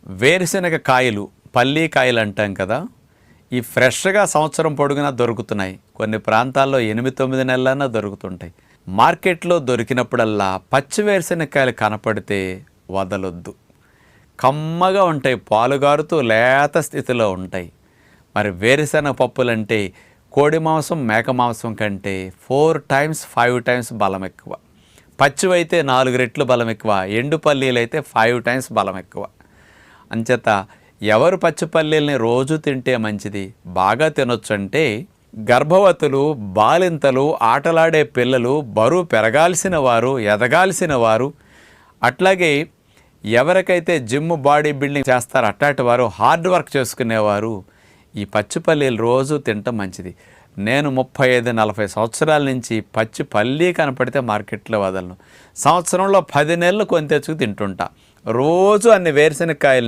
వేరుశనగ కాయలు, పల్లీ కాయలు అంటాం కదా, ఈ ఫ్రెష్గా సంవత్సరం పొడుగునా దొరుకుతున్నాయి. కొన్ని ప్రాంతాల్లో 8-9 నెలలన్నా దొరుకుతుంటాయి. మార్కెట్లో దొరికినప్పుడల్లా పచ్చి వేరుశనగకాయలు కనపడితే వదలొద్దు. కమ్మగా ఉంటాయి, పాలుగారుతూ లేత స్థితిలో ఉంటాయి. మరి వేరుశనగ పప్పులంటే కోడి మాంసం, మేక మాంసం కంటే 4 times 5 times బలం ఎక్కువ. పచ్చివైతే 4 రెట్లు బలం ఎక్కువ, ఎండు పల్లీలు అయితే 5 times బలం ఎక్కువ. అంచేత ఎవరు పచ్చి పల్లీల్ని రోజు తింటే మంచిది, బాగా తినొచ్చు అంటే గర్భవతులు, బాలింతలు, ఆటలాడే పిల్లలు, బరువు పెరగాల్సిన వారు, ఎదగాల్సిన వారు, అట్లాగే ఎవరికైతే జిమ్, బాడీ బిల్డింగ్ చేస్తారో అట్లాంటి వారు, హార్డ్ వర్క్ చేసుకునేవారు ఈ పచ్చి పల్లీలు రోజు తినటం మంచిది. నేను 35-40 సంవత్సరాల నుంచి పచ్చి పల్లీ కనపడితే మార్కెట్లో వదలను. సంవత్సరంలో 10 నెలలు కొని తెచ్చుకు తింటుంటా. రోజు అన్ని వేరుశనగకాయలు